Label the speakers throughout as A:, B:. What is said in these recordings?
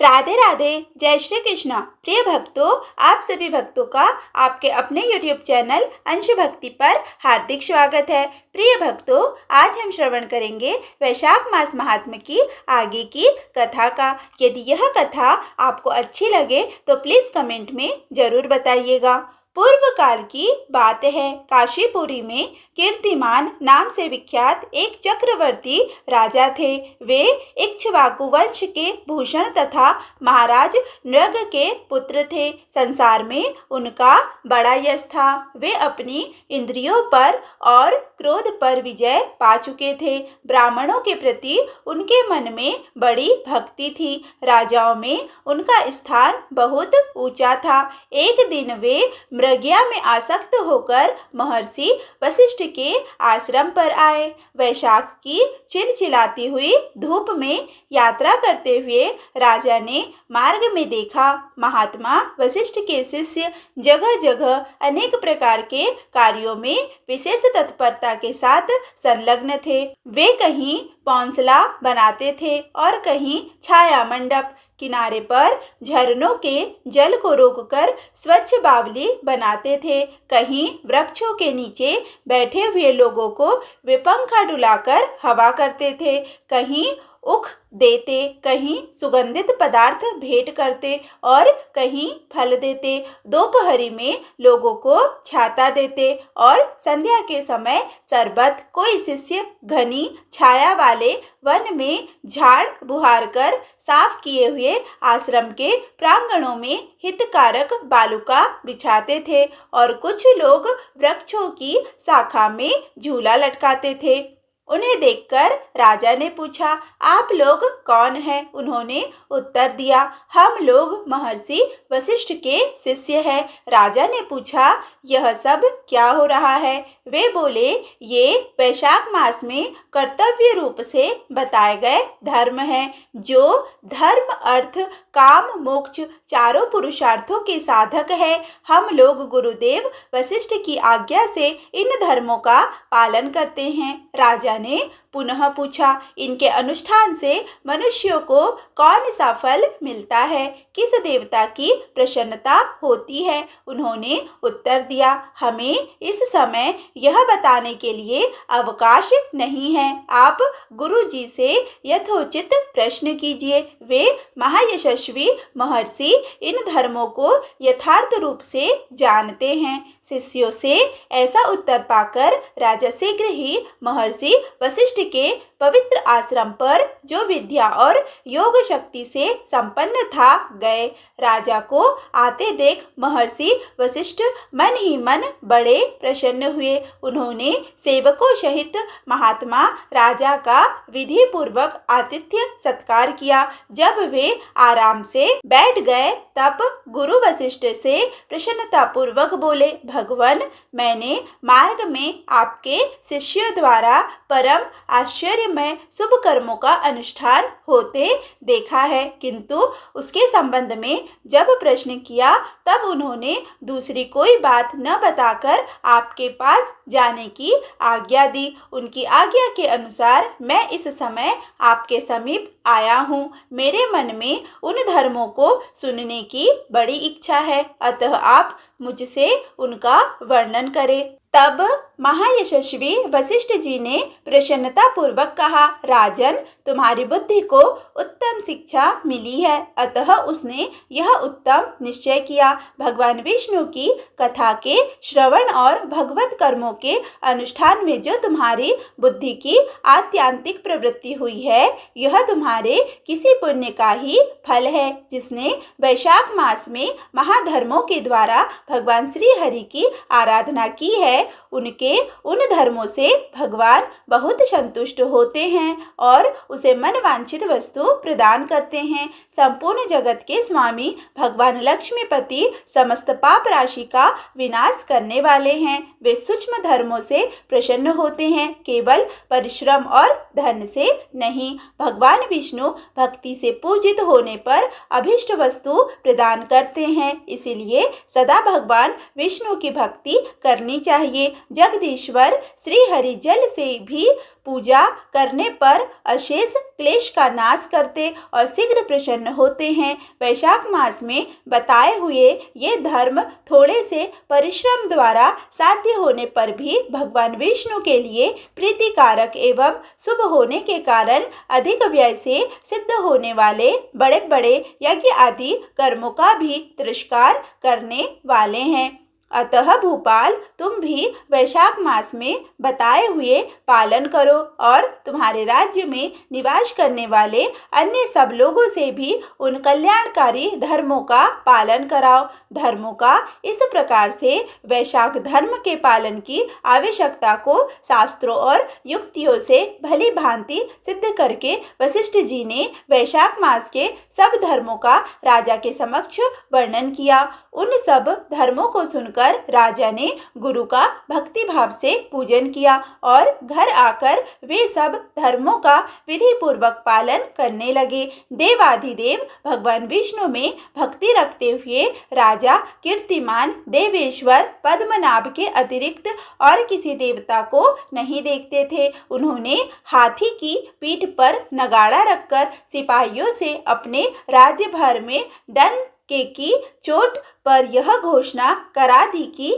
A: राधे राधे। जय श्री कृष्णा। प्रिय भक्तों, आप सभी भक्तों का आपके अपने YouTube चैनल अंश भक्ति पर हार्दिक स्वागत है। प्रिय भक्तों, आज हम श्रवण करेंगे वैशाख मास महात्म्य की आगे की कथा का। यदि यह कथा आपको अच्छी लगे तो प्लीज कमेंट में जरूर बताइएगा। पूर्व काल की बात है। काशीपुरी में कीर्तिमान नाम से विख्यात एक चक्रवर्ती राजा थे। वे इक्ष्वाकु वंश के भूषण तथा महाराज नृग के पुत्र थे। संसार में उनका बड़ा यश था। वे अपनी इंद्रियों पर और क्रोध पर विजय पा चुके थे। ब्राह्मणों के प्रति उनके मन में बड़ी भक्ति थी। राजाओं में उनका स्थान बहुत ऊंचा था। एक दिन वे मृगया में आसक्त होकर महर्षि वशिष्ठ के आश्रम पर आए। वैशाख की चिलचिलाती हुई धूप में यात्रा करते हुए राजा ने मार्ग में देखा, महात्मा वशिष्ठ के शिष्य जगह जगह अनेक प्रकार के कार्यों में विशेष तत्परता के साथ संलग्न थे। वे कहीं पौंसला बनाते थे और कहीं छाया मंडप, किनारे पर झरनों के जल को रोककर स्वच्छ बावली बनाते थे। कहीं वृक्षों के नीचे बैठे हुए लोगों को वे पंखा डुलाकर हवा करते थे। कहीं उख देते, कहीं सुगंधित पदार्थ भेंट करते और कहीं फल देते। दोपहरी में लोगों को छाता देते और संध्या के समय शरबत। कोई शिष्य घनी छाया वाले वन में झाड़ बुहार कर साफ किए हुए आश्रम के प्रांगणों में हितकारक बालुका बिछाते थे और कुछ लोग वृक्षों की शाखा में झूला लटकाते थे। उन्हें देखकर राजा ने पूछा, आप लोग कौन हैं? उन्होंने उत्तर दिया, हम लोग महर्षि वशिष्ठ के शिष्य हैं। राजा ने पूछा, यह सब क्या हो रहा है? वे बोले, ये वैशाख मास में कर्तव्य रूप से बताए गए धर्म हैं, जो धर्म अर्थ काम मोक्ष चारों पुरुषार्थों के साधक है। हम लोग गुरुदेव वशिष्ठ की आज्ञा से इन धर्मों का पालन करते हैं। राजा ने पुनः पूछा, इनके अनुष्ठान से मनुष्यों को कौन सा फल मिलता है? किस देवता की प्रसन्नता होती है? उन्होंने उत्तर दिया, हमें इस समय यह बताने के लिए अवकाश नहीं है। आप गुरु जी से यथोचित प्रश्न कीजिए। वे महायशस्वी महर्षि इन धर्मों को यथार्थ रूप से जानते हैं। शिष्यों से ऐसा उत्तर पाकर राजा शीघ्र ही महर्षि वशिष्ठ के पवित्र आश्रम पर, जो विद्या और योग शक्ति से संपन्न था, गए। राजा को आते देख महर्षि वशिष्ठ मन ही मन बड़े प्रसन्न हुए। उन्होंने सेवकों सहित महात्मा राजा का विधि पूर्वक आतिथ्य सत्कार किया। जब वे आराम से बैठ गए तब गुरु वशिष्ठ से प्रसन्नता पूर्वक बोले, भगवान, मैंने मार्ग में आपके शिष्यों द्वारा परम आश्चर्यमय शुभ कर्मों का अनुष्ठान होते देखा है, किंतु उसके संबंध में जब प्रश्न किया तब उन्होंने दूसरी कोई बात न बताकर आपके पास जाने की आज्ञा दी। उनकी आज्ञा के अनुसार मैं इस समय आपके समीप आया हूँ। मेरे मन में उन धर्मों को सुनने की बड़ी इच्छा है, अतः आप मुझसे उनका वर्णन करें। तब महायशस्वी वशिष्ठ जी ने प्रसन्नता पूर्वक कहा, राजन, तुम्हारी बुद्धि को उत्तम शिक्षा मिली है। अतः उसने यह उत्तम निश्चय किया, भगवान विष्णु की कथा के श्रवण और भगवत कर्मों के अनुष्ठान में जो तुम्हारी बुद्धि की आत्यांतिक प्रवृत्ति हुई है, यह तुम्हारे किसी पुण्य का ही फल है, जिसने वैशाख मास में महाधर्मों के द्वारा भगवान श्री हरि की आराधना की है। उनके उन धर्मों से भगवान बहुत संतुष्ट होते हैं और उसे मनवांछित वस्तु प्रदान करते हैं। संपूर्ण जगत के स्वामी भगवान लक्ष्मीपति समस्त पाप राशि का विनाश करने वाले हैं। वे सूक्ष्म धर्मों से प्रसन्न होते हैं, केवल परिश्रम और धन से नहीं। भगवान विष्णु भक्ति से पूजित होने पर अभिष्ट वस्तु प्रदान करते हैं, इसीलिए सदा भगवान विष्णु की भक्ति करनी चाहिए। चाहिए। जगदीश्वर श्री हरि जल से भी पूजा करने पर अशेष क्लेश का नाश करते और शीघ्र प्रसन्न होते हैं। वैशाख मास में बताए हुए ये धर्म थोड़े से परिश्रम द्वारा साध्य होने पर भी भगवान विष्णु के लिए प्रीतिकारक एवं शुभ होने के कारण अधिक व्यय से सिद्ध होने वाले बड़े बड़े यज्ञ आदि कर्मों का भी तिरस्कार करने वाले हैं। अतः भूपाल, तुम भी वैशाख मास में बताए हुए पालन करो और तुम्हारे राज्य में निवास करने वाले अन्य सब लोगों से भी उन कल्याणकारी धर्मों का पालन कराओ। धर्मों का इस प्रकार से वैशाख धर्म के पालन की आवश्यकता को शास्त्रों और युक्तियों से भली भांति सिद्ध करके वशिष्ठ जी ने वैशाख मास के सब धर्मों का राजा के समक्ष वर्णन किया। उन सब धर्मों को सुनकर राजा ने गुरु का भक्ति भाव से पूजन किया और घर आकर वे सब धर्मों का विधि पूर्वक पालन करने लगे। देवाधिदेव भगवान विष्णु में भक्ति रखते हुए राजा कीर्तिमान देवेश्वर पद्मनाभ के अतिरिक्त और किसी देवता को नहीं देखते थे। उन्होंने हाथी की पीठ पर नगाड़ा रखकर सिपाहियों से अपने राज्य भर में डंके की चोट पर यह घोषणा करा दी कि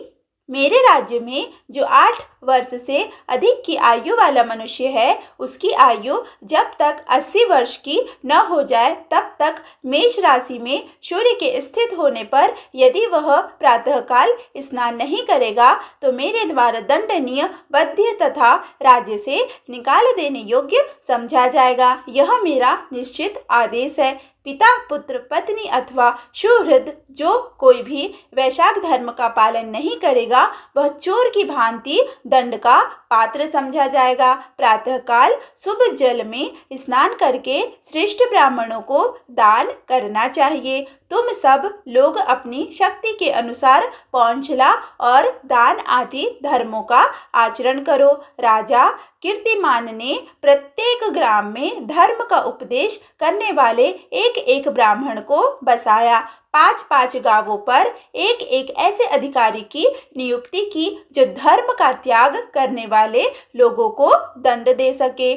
A: मेरे राज्य में जो 8 वर्ष से अधिक की आयु वाला मनुष्य है, उसकी आयु जब तक 80 वर्ष की न हो जाए तब तक मेष राशि में सूर्य के स्थित होने पर यदि वह प्रातःकाल स्नान नहीं करेगा तो मेरे द्वारा दंडनीय, वध्य तथा राज्य से निकाल देने योग्य समझा जाएगा। यह मेरा निश्चित आदेश है। पिता, पुत्र, पत्नी अथवा सुहृद जो कोई भी वैशाख धर्म का पालन नहीं करेगा वह चोर की भांति दंड का पात्र समझा जाएगा। प्रातःकाल शुभ जल में स्नान करके श्रेष्ठ ब्राह्मणों को दान करना चाहिए। तुम सब लोग अपनी शक्ति के अनुसार पौंछला और दान आदि धर्मों का आचरण करो। राजा कीर्तिमान ने प्रत्येक ग्राम में धर्म का उपदेश करने वाले एक एक ब्राह्मण को बसाया। 5-5 गांवों पर एक एक ऐसे अधिकारी की नियुक्ति की जो धर्म का त्याग करने वाले लोगों को दंड दे सके।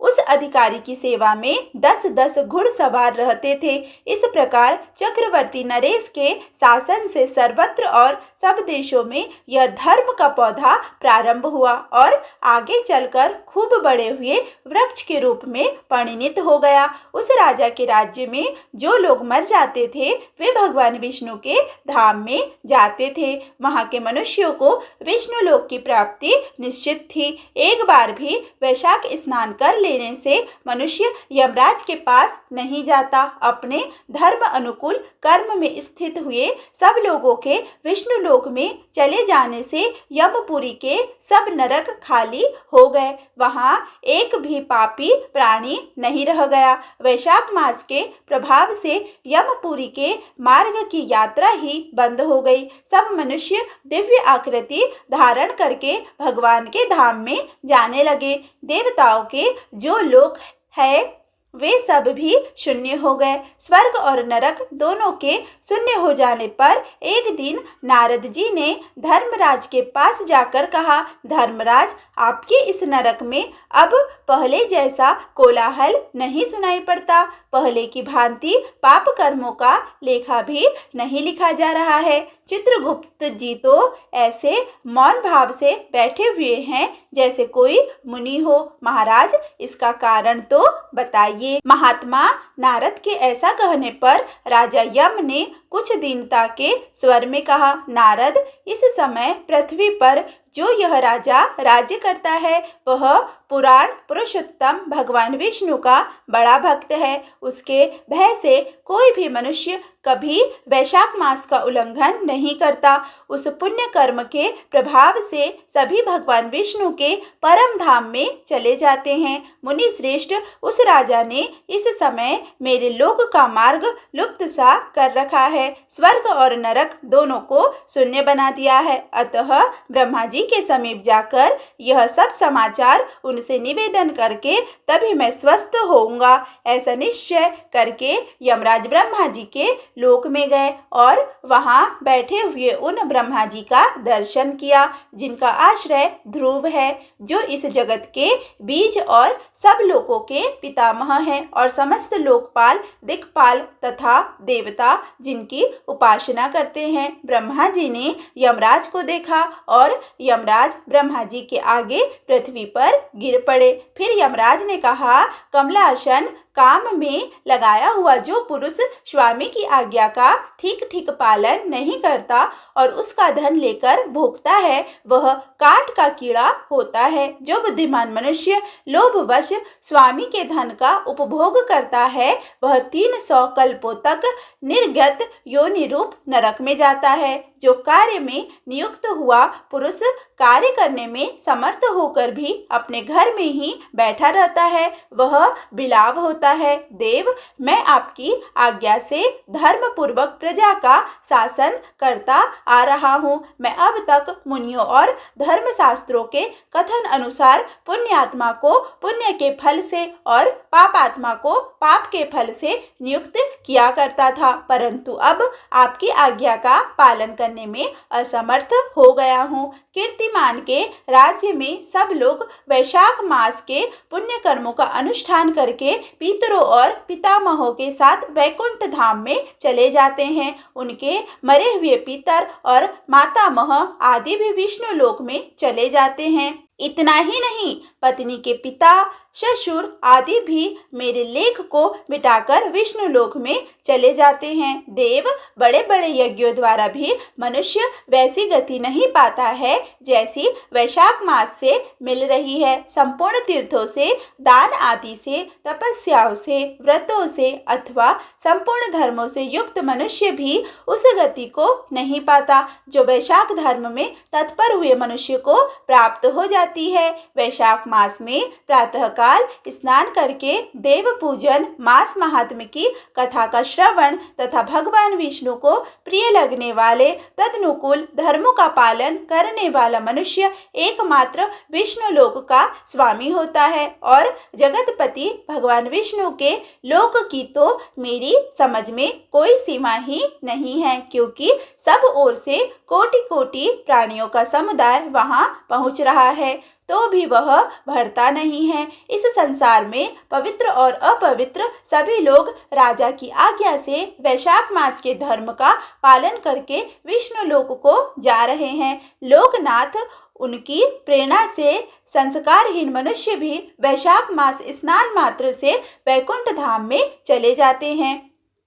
A: उस अधिकारी की सेवा में 10-10 घुड़सवार रहते थे। इस प्रकार चक्रवर्ती नरेश के शासन से सर्वत्र और सब देशों में यह धर्म का पौधा प्रारंभ हुआ और आगे चलकर खूब बड़े हुए वृक्ष के रूप में परिणित हो गया। उस राजा के राज्य में जो लोग मर जाते थे वे भगवान विष्णु के धाम में जाते थे। वहां के मनुष्यों को विष्णु लोक की प्राप्ति निश्चित थी। एक बार भी वैशाख स्नान कर लेने से मनुष्य यमराज के पास नहीं जाता। अपने धर्म अनुकूल कर्म में स्थित हुए सब लोगों के विष्णु लोक में चले जाने से यमपुरी के सब नरक खाली हो गए। वहां एक भी पापी प्राणी नहीं रह गया। वैशाख मास के प्रभाव से यमपुरी के मार्ग की यात्रा ही बंद हो गई। सब मनुष्य दिव्य आकृति धारण करके भगवान के धाम में जाने लगे। देवताओं के जो लोक है वे सब भी शून्य हो गए। स्वर्ग और नरक दोनों के शून्य हो जाने पर एक दिन नारद जी ने धर्मराज के पास जाकर कहा, धर्मराज, आपके इस नरक में अब पहले जैसा कोलाहल नहीं सुनाई पड़ता। पहले की भांति पाप कर्मों का लेखा भी नहीं लिखा जा रहा है। चित्रगुप्त जी तो ऐसे मौन भाव से बैठे हुए हैं जैसे कोई मुनि हो। महाराज, इसका कारण तो बताइए। महात्मा नारद के ऐसा कहने पर राजा यम ने कुछ दीनता के स्वर में कहा, नारद, इस समय पृथ्वी पर जो यह राजा राज्य करता है वह पुराण पुरुषोत्तम भगवान विष्णु का बड़ा भक्त है। उसके भय से कोई भी मनुष्य कभी वैशाख मास का उल्लंघन नहीं करता। उस पुण्य कर्म के प्रभाव से सभी भगवान विष्णु के परम धाम में चले जाते हैं। मुनि श्रेष्ठ, उस राजा ने इस समय मेरे लोक का मार्ग लुप्त सा कर रखा है। स्वर्ग और नरक दोनों को शून्य बना दिया है। अतः ब्रह्मा जी के समीप जाकर यह सब समाचार उनसे निवेदन करके तभी मैं स्वस्थ होऊंगा। ऐसा निश्चय करके यमराज ब्रह्मा जी के लोक में गए और वहां बैठे हुए उन ब्रह्मा जी का दर्शन किया, जिनका आश्रय ध्रुव है, जो इस जगत के बीज और सब लोकों के पितामह हैं और समस्त लोकपाल, दिक्पाल तथा देवता जिनकी उपासना करते हैं। ब्रह्मा जी ने यमराज को देखा और यमराज ब्रह्मा जी के आगे पृथ्वी पर गिर पड़े। फिर यमराज ने कहा, कमलासन, काम में लगाया हुआ जो पुरुष स्वामी की आज्ञा का ठीक ठीक पालन नहीं करता और उसका धन लेकर भोगता है, वह काट का कीड़ा होता है। जो बुद्धिमान मनुष्य लोभवश स्वामी के धन का उपभोग करता है, वह 300 कल्पों तक निर्गत योनि रूप नरक में जाता है। जो कार्य में नियुक्त हुआ पुरुष कार्य करने में समर्थ होकर भी अपने घर में ही बैठा रहता है, वह बिलाव होता है। देव, मैं आपकी आज्ञा से धर्म पूर्वक प्रजा का शासन करता आ रहा हूँ। मैं अब तक मुनियों और धर्म शास्त्रों के कथन अनुसार पुण्यात्मा को पुण्य के फल से और पापात्मा को पाप के फल से नियुक्त किया करता था, परंतु अब आपकी आज्ञा का पालन करने में असमर्थ हो गया हूँ। कीर्तिमान के राज्य में सब लोग वैशाख मास के पुण्य कर्मों का अनुष्ठान करके पितरों और पितामहों के साथ वैकुंठ धाम में चले जाते हैं। उनके मरे हुए पितर और मातामह आदि भी विष्णु लोक में चले जाते हैं। इतना ही नहीं, पत्नी के पिता, ससुर आदि भी मेरे लेख को मिटाकर विष्णु लोक में चले जाते हैं। देव, बड़े बड़े यज्ञों द्वारा भी मनुष्य वैसी गति नहीं पाता है जैसी वैशाख मास से मिल रही है। संपूर्ण तीर्थों से, दान आदि से, तपस्याओं से, व्रतों से अथवा संपूर्ण धर्मों से युक्त मनुष्य भी उस गति को नहीं पाता जो वैशाख धर्म में तत्पर हुए मनुष्य को प्राप्त हो जाती है। वैशाख मास में प्रातः काल स्नान करके देव पूजन, मास महात्म्य की कथा का श्रवण तथा भगवान विष्णु को प्रिय लगने वाले तदनुकूल धर्मों का पालन करने वाला मनुष्य एकमात्र विष्णु लोक का स्वामी होता है और जगतपति भगवान विष्णु के लोक की तो मेरी समझ में कोई सीमा ही नहीं है, क्योंकि सब ओर से कोटि कोटि प्राणियों का समुदाय वहां पहुंच रहा है तो भी वह भरता नहीं है। इस संसार में पवित्र और अपवित्र सभी लोग राजा की आज्ञा से वैशाख मास के धर्म का पालन करके विष्णु लोक को जा रहे हैं। लोकनाथ, उनकी प्रेरणा से संस्कारहीन मनुष्य भी वैशाख मास स्नान मात्र से वैकुंठ धाम में चले जाते हैं।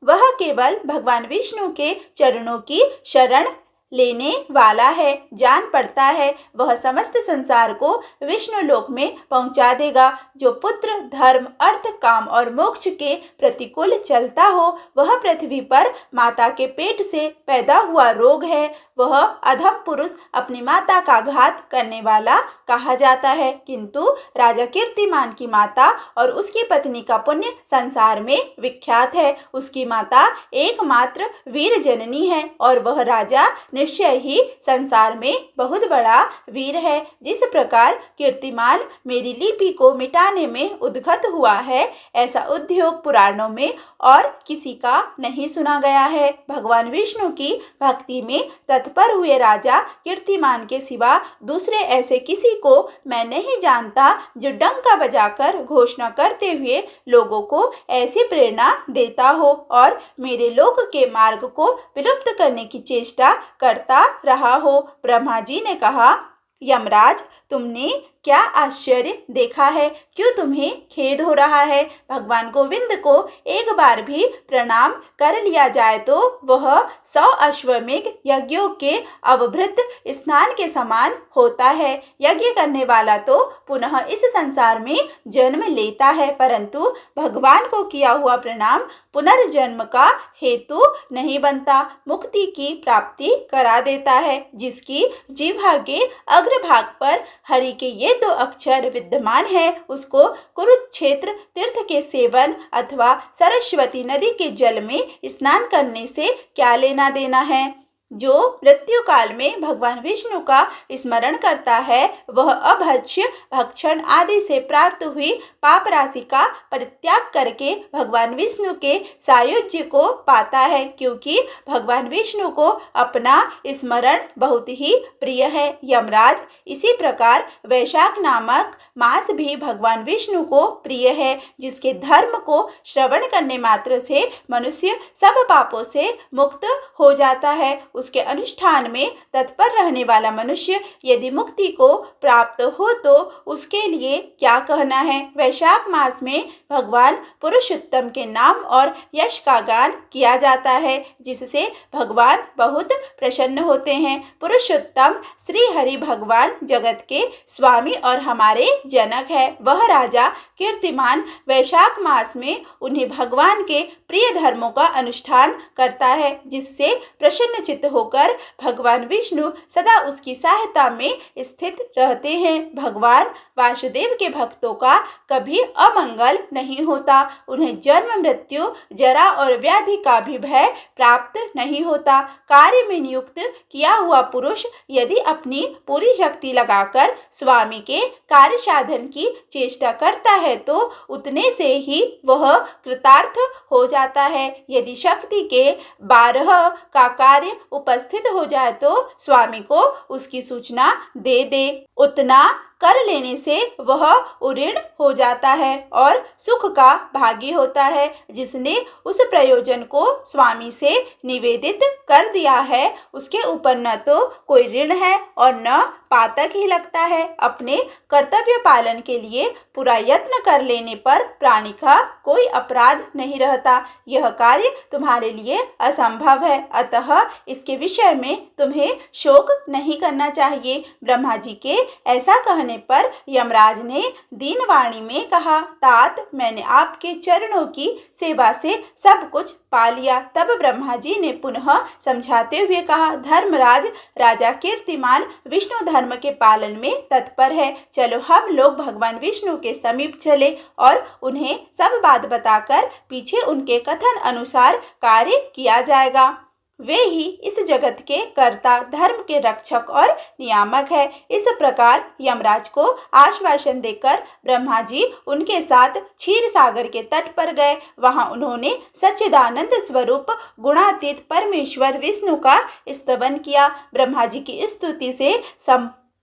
A: वह केवल भगवान विष्णु के चरणों की शरण लेने वाला है, जान पड़ता है वह समस्त संसार को विष्णु लोक में पहुंचा देगा। जो पुत्र, धर्म, अर्थ, काम और मोक्ष के प्रतिकूल चलता हो, वह पृथ्वी पर माता के पेट से पैदा हुआ रोग है। वह अधम पुरुष अपनी माता का घात करने वाला कहा जाता है, किंतु राजा कीर्तिमान की माता और उसकी पत्नी का पुण्य संसार में विख्यात है। उसकी माता एकमात्र वीर जननी है और वह राजा निश्चय ही संसार में बहुत बड़ा वीर है। जिस प्रकार कीर्तिमान मेरी लिपि को मिटाने में उद्गत हुआ है, ऐसा उद्योग पुराणों में और किसी का नहीं सुना गया है। भगवान विष्णु की भक्ति में तत्पर हुए राजा कीर्तिमान के सिवा दूसरे ऐसे किसी को मैं नहीं जानता जो डंका बजाकर घोषणा करते हुए लोगों को ऐसी प्रेरणा देता हो और मेरे लोक के मार्ग को विलुप्त करने की चेष्टा करता रहा हो। ब्रह्मा जी ने कहा, यमराज, तुमने क्या आश्चर्य देखा है? क्यों तुम्हें खेद हो रहा है? भगवान गोविंद को एक बार भी प्रणाम कर लिया जाए तो वह 100 अश्वमेघ यज्ञों के अवभृत स्नान के समान होता है। यज्ञ करने वाला तो पुनः इस संसार में जन्म लेता है, परंतु भगवान को किया हुआ प्रणाम पुनर्जन्म का हेतु नहीं बनता, मुक्ति की प्राप्ति करा देता है। जिसकी जिह्वा के अग्रभाग पर हरि के ये 2 अक्षर विद्यमान है, उसको कुरुक्षेत्र तीर्थ के सेवन अथवा सरस्वती नदी के जल में स्नान करने से क्या लेना देना है। जो मृत्यु काल में भगवान विष्णु का स्मरण करता है वह अभक्ष्य भक्षण आदि से प्राप्त हुई पाप राशि का परित्याग करके भगवान विष्णु के सायुज्य को पाता है, क्योंकि भगवान विष्णु को अपना स्मरण बहुत ही प्रिय है। यमराज, इसी प्रकार वैशाख नामक मास भी भगवान विष्णु को प्रिय है, जिसके धर्म को श्रवण करने मात्र से मनुष्य सब पापों से मुक्त हो जाता है। उसके अनुष्ठान में तत्पर रहने वाला मनुष्य यदि मुक्ति को प्राप्त हो तो उसके लिए क्या कहना है। वैशाख मास में भगवान पुरुषोत्तम के नाम और यश का गान किया जाता है, जिससे भगवान बहुत प्रसन्न होते हैं। पुरुषोत्तम श्री हरि भगवान जगत के स्वामी और हमारे जनक है। वह राजा कीर्तिमान वैशाख मास में उन्हें भगवान के प्रिय धर्मों का अनुष्ठान करता है, जिससे प्रसन्न चित्त होकर भगवान विष्णु सदा उसकी सहायता में स्थित रहते हैं। भगवान वासुदेव के भक्तों का कभी अमंगल नहीं होता। उन्हें जन्म मृत्यु जरा और व्याधि का भी भय प्राप्त नहीं होता। कार्य में नियुक्त किया हुआ पुरुष यदि अपनी पूरी शक्ति लगाकर स्वामी के कार्य साधन की चेष्टा करता है तो उतने से ही वह कृतार्थ हो जाता है। यदि शक्ति के 12 का कार्य उपस्थित हो जाए तो स्वामी को उसकी सूचना दे दे। उतना कर लेने से वह उऋण हो जाता है और सुख का भागी होता है। जिसने उस प्रयोजन को स्वामी से निवेदित कर दिया है उसके ऊपर न तो कोई ऋण है और न पातक ही लगता है। अपने कर्तव्य पालन के लिए पूरा यत्न कर लेने पर प्राणी का कोई अपराध नहीं रहता। यह कार्य तुम्हारे लिए असंभव है, अतः इसके विषय में तुम्हें शोक नहीं करना चाहिए। ब्रह्मा जी के ऐसा कहने पर यमराज ने दीनवाणी में कहा, तात, मैंने आपके चरणों की सेवा से सब कुछ पा लिया। तब ब्रह्मा जी ने पुनः समझाते हुए कहा, धर्मराज, राजा कीर्तिमान विष्णु धर्म के पालन में तत्पर है। चलो हम लोग भगवान विष्णु के समीप चले और उन्हें सब बात बताकर पीछे उनके कथन अनुसार कार्य किया जाएगा। वे ही इस जगत के कर्ता, धर्म के रक्षक और नियामक है। इस प्रकार यमराज को आश्वासन देकर ब्रह्मा जी उनके साथ क्षीर सागर के तट पर गए। वहां उन्होंने सच्चिदानंद स्वरूप गुणातीत परमेश्वर विष्णु का स्तवन किया। ब्रह्मा जी की स्तुति से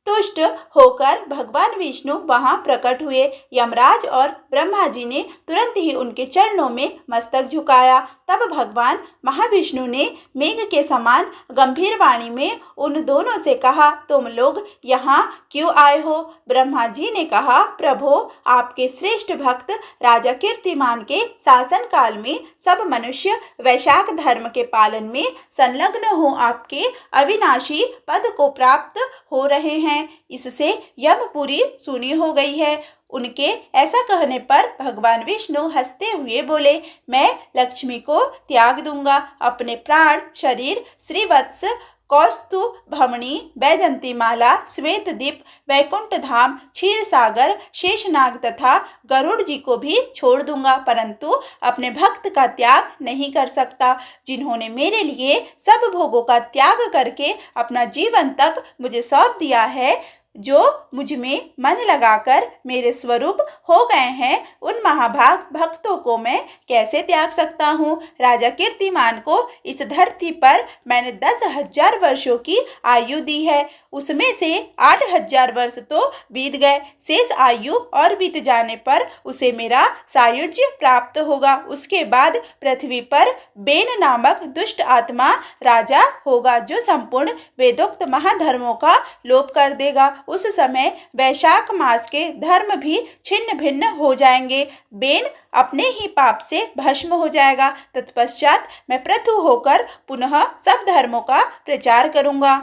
A: तुष्ट होकर भगवान विष्णु वहां प्रकट हुए। यमराज और ब्रह्मा जी ने तुरंत ही उनके चरणों में मस्तक झुकाया। तब भगवान महाविष्णु ने मेघ के समान गंभीर वाणी में उन दोनों से कहा, तुम लोग यहाँ क्यों आए हो? ब्रह्मा जी ने कहा, प्रभो, आपके श्रेष्ठ भक्त राजा कीर्तिमान के शासन काल में सब मनुष्य वैशाख धर्म के पालन में संलग्न हो आपके अविनाशी पद को प्राप्त हो रहे हैं। इससे यमपुरी सुनी हो गई है। उनके ऐसा कहने पर भगवान विष्णु हंसते हुए बोले, मैं लक्ष्मी को त्याग दूंगा। अपने प्राण शरीर श्रीवत्स कौस्तु भमणी वैजंती माला श्वेत दीप वैकुंठ धाम क्षीर सागर शेषनाग तथा गरुड़ जी को भी छोड़ दूंगा, परंतु अपने भक्त का त्याग नहीं कर सकता। जिन्होंने मेरे लिए सब भोगों का त्याग करके अपना जीवन तक मुझे सौंप दिया है, जो मुझ में मन लगाकर मेरे स्वरूप हो गए हैं, उन महाभाग भक्तों को मैं कैसे त्याग सकता हूँ। राजा कीर्तिमान को इस धरती पर मैंने 10,000 वर्षों की आयु दी है, उसमें से 8,000 वर्ष तो बीत गए। शेष आयु और बीत जाने पर उसे मेरा सायुज्य प्राप्त होगा। उसके बाद पृथ्वी पर बेन नामक दुष्ट आत्मा राजा होगा, जो संपूर्ण वेदोक्त महाधर्मों का लोप कर देगा। उस समय वैशाख मास के धर्म भी छिन्न भिन्न हो जाएंगे। बेन अपने ही पाप से भस्म हो जाएगा। तत्पश्चात मैं पृथु होकर पुनः सब धर्मों का प्रचार करूंगा।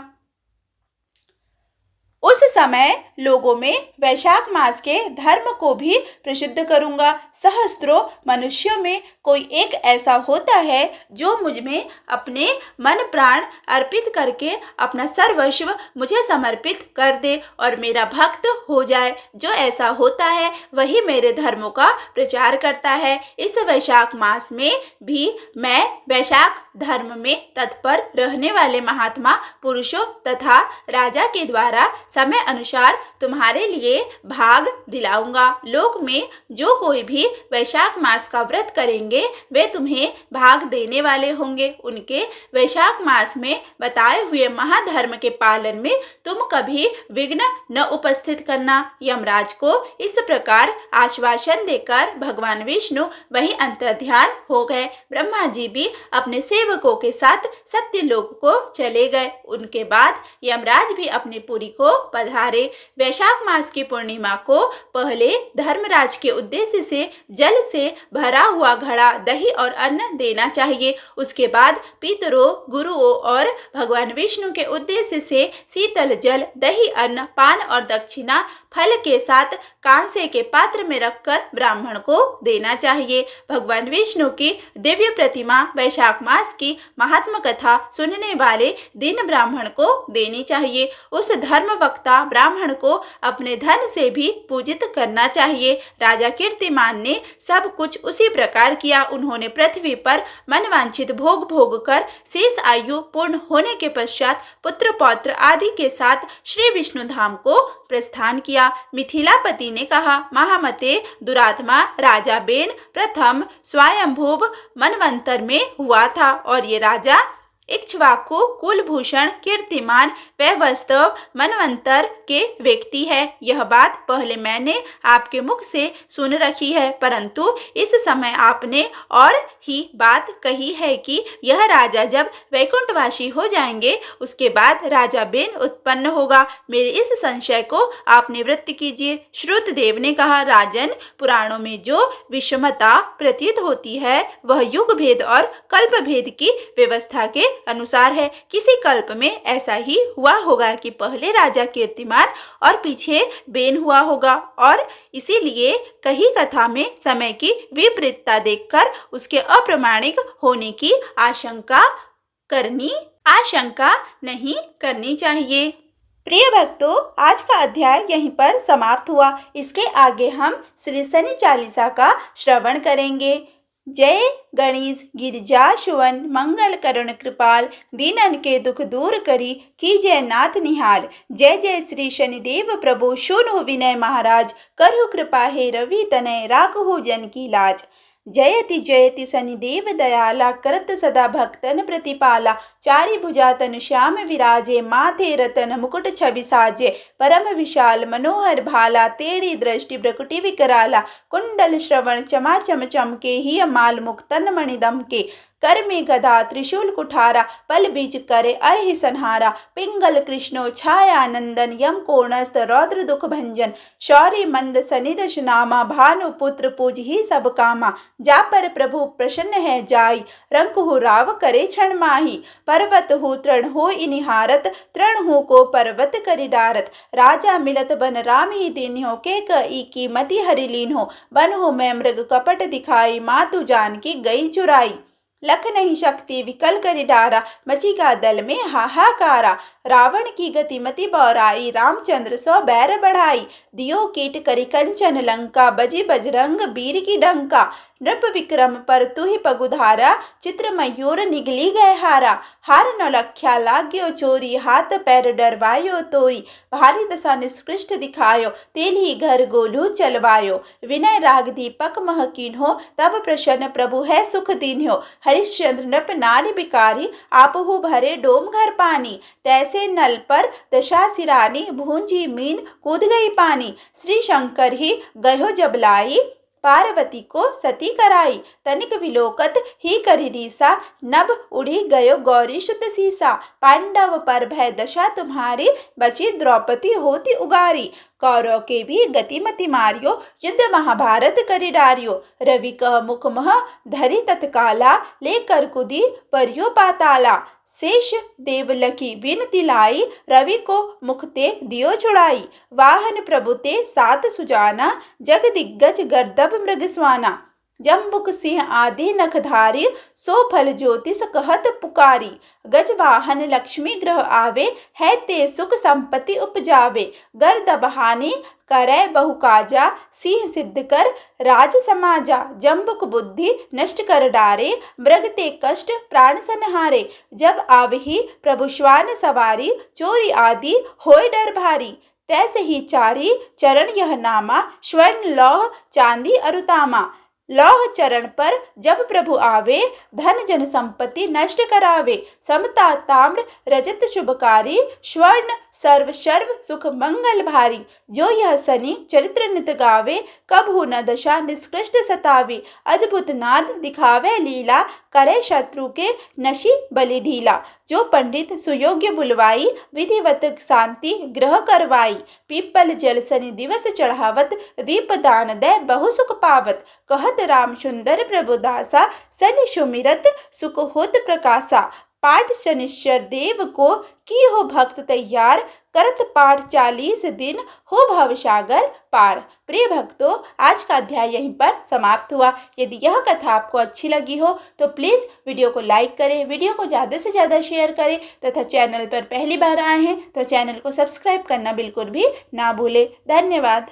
A: उस समय लोगों में वैशाख मास के धर्म को भी प्रसिद्ध करूंगा। सहस्त्रों मनुष्यों में कोई एक ऐसा होता है जो मुझ में अपने मन प्राण अर्पित करके अपना सर्वस्व मुझे समर्पित कर दे और मेरा भक्त हो जाए। जो ऐसा होता है वही मेरे धर्मों का प्रचार करता है। इस वैशाख मास में भी मैं वैशाख धर्म में तत्पर रहने वाले महात्मा पुरुषों तथा राजा के द्वारा समय अनुसार तुम्हारे लिए भाग दिलाऊंगा। लोक में जो कोई भी वैशाख मास का व्रत करेंगे वे तुम्हें भाग देने वाले होंगे। उनके वैशाख मास में बताए हुए महाधर्म के पालन में तुम कभी विघ्न न उपस्थित करना। यमराज को इस प्रकार आश्वासन देकर भगवान विष्णु वहीं अंतर्ध्यान हो गए। ब्रह्मा जी भी अपने सेवकों के साथ सत्यलोक को चले गए। उनके बाद यमराज भी अपने पुरी को पधारे। वैशाख मास की पूर्णिमा को पहले धर्मराज के उद्देश्य से जल से भरा हुआ घड़ा दही और अन्न देना चाहिए। उसके बाद पितरों, गुरुओं और भगवान विष्णु के उद्देश्य से शीतल जल, दही, अन्न, पान और दक्षिणा फल के साथ कांसे के पात्र में रखकर ब्राह्मण को देना चाहिए। भगवान विष्णु की दिव्य प्रतिमा वैशाख मास की महात्म कथा सुनने वाले दिन ब्राह्मण को देनी चाहिए। उस धर्म वक्ता ब्राह्मण को अपने धन से भी पूजित करना चाहिए। राजा कीर्तिमान ने सब कुछ उसी प्रकार किया। उन्होंने पृथ्वी पर मनवांछित भोग भोग कर शेष आयु पूर्ण होने के पश्चात पुत्र पौत्र आदि के साथ श्री विष्णु धाम को प्रस्थान किया। मिथिलापति ने कहा, महामते दुरात्मा राजा बेन प्रथम स्वयंभुव मनवंतर में हुआ था और ये राजा इक्ष्वाकु कुलभूषण कीर्तिमान वैवस्तव मनवंतर के व्यक्ति है। यह बात पहले मैंने आपके मुख से सुन रखी है, परंतु इस समय आपने और ही बात कही है कि यह राजा जब वैकुंठवासी हो जाएंगे उसके बाद राजा बेन उत्पन्न होगा। मेरे इस संशय को आप निवृत्त कीजिए। श्रुतदेव ने कहा, राजन, पुराणों में जो विषमता प्रतीत होती है वह युग भेद और कल्प भेद की व्यवस्था के अनुसार है। किसी कल्प में ऐसा ही हुआ होगा कि पहले राजा कीर्तिमान और पीछे बेन हुआ होगा और इसीलिए कही कथा में समय की विपरीतता देखकर उसके अप्रामाणिक होने की आशंका नहीं करनी चाहिए। प्रिय भक्तों, आज का अध्याय यहीं पर समाप्त हुआ। इसके आगे हम श्री शनि चालीसा का श्रवण करेंगे। जय गणेश गिरिजा सुवन मंगल करुण कृपाल, दीनन के दुख दूर करी कीजय नाथ निहाल। जय जय श्री शनिदेव प्रभु सुनो विनय महाराज, करहु कृपा हे रवि तनय राखहु जन की लाज। जयति जयति शनिदेव दयाला, करत सदा भक्तन प्रतिपाला। चारि भुजा तनु श्याम विराजे, माथे रतन मुकुट छवि साजे। परम विशाल मनोहर भाला, तेड़ी दृष्टि भ्रकुटि विकराला। कुंडल श्रवण चमा चम चमके, हिय माल मुख तन मणि दमके। कर में गदा त्रिशूल कुठारा, पल बीच करे अरहि संहारा। पिंगल कृष्णो छाया नंदन, यम कोणस्थ रौद्र दुख भंजन। शौर्य मंद सनिदश नामा, भानु पुत्र पूज ही सब कामा। जा पर प्रभु प्रसन्न है जाई, रंकहु राव करे क्षण माही। पर्वत हो तृण हो इनिहारत, तृण हो को पर्वत करि डारत। राजा मिलत बन राम ही दीन्हो, के कई की मति हरि लीन्हो। बन हो मैं मृग कपट दिखाई, मातु जानकी गई चुराई। लख नहीं शक्ति विकल करि डारा, मची का दल में हाहाकारा। रावण की गति मति बौराई, रामचंद्र सौ बैर बढ़ाई। दियो कीट करि कंचन लंका, बजी बजरंग बीर की डंका। नृप विक्रम पर तुहि पगुधारा, चित्र मयूर निगली गए हारा। हार नौलख्या लाग्यो चोरी, हाथ पैर डरवायो तोरी। भारी दशा निष्कृष्ट दिखायो, तेल ही घर गोलू चलवायो। विनय राग दीपक मह कीन्हो, तब प्रसन्न प्रभु है सुख दीन्हो। हरिश्चंद्र नृप नारी बिकारी, आपहु भरे डोम घर पानी। तैसे नल पर दशा सिरानी, भूंजी मीन कूद गई पानी। श्री शंकर ही गयो जब लाई, पार्वती को सती कराई। तनिक विलोकत ही करि रीसा, नभ उड़ी गयो गौरी शुद्ध सीसा। पांडव पर भय दशा तुम्हारी, बची द्रौपदी होती उगारी। कौरव के भी गतिमति मारियो, युद्ध महाभारत करि डारियो। रवि कह मुख मह धरि तत्काला, लेकर कुदी परियो पाताला। शेष देवलखी विनती लाई, रवि को मुखते दियो छुड़ाई। वाहन प्रभुते सात सुजाना, जग दिग्गज गर्दभ मृग स्वाना। जम्बुक सिंह आदि नखधारी, सो फल ज्योतिष कहत पुकारी। गज वाहन लक्ष्मी ग्रह आवे, है ते सुख संपत्ति उपजावे। गर्द बहानी करे बहु काजा, सिंह सिद्ध कर राज समाजा। जम्बुक बुद्धि नष्ट कर डारे, मृग ते कष्ट प्राण संहारे। जब आवही प्रभु श्वान सवारी, चोरी आदि होय डर भारी। तैसे ही चारी चरण यह नामा, स्वर्ण लौह चांदी अरुतामा। लौह चरण पर जब प्रभु आवे, धन जन संपत्ति नष्ट करावे। समता ताम्र रजत शुभकारी, स्वर्ण सर्व सर्व सुख मंगल भारी। जो यह शनि चरित्र नित गावे, कबहु न दशा निष्कृष्ट सतावे। अद्भुत नाद दिखावे लीला, करे शत्रु के नशी बलि ढीला। जो पंडित सुयोग्य बुलवाई, विधिवत शांति ग्रह करवाई। पीपल जल शनि दिवस चढ़ावत, दीप दान दे बहु सुख पावत। कहत राम सुंदर प्रभु दासा, शनि सुमिरत सुख होत प्रकाशा। पाठ शनिश्चर देव को की हो भक्त तैयार, करत पाठ 40 दिन हो भवसागर पार। प्रिय भक्तों, आज का अध्याय यहीं पर समाप्त हुआ। यदि यह कथा आपको अच्छी लगी हो तो प्लीज़ वीडियो को लाइक करें, वीडियो को ज़्यादा से ज़्यादा शेयर करें तथा चैनल पर पहली बार आए हैं तो चैनल को सब्सक्राइब करना बिल्कुल भी ना भूलें। धन्यवाद।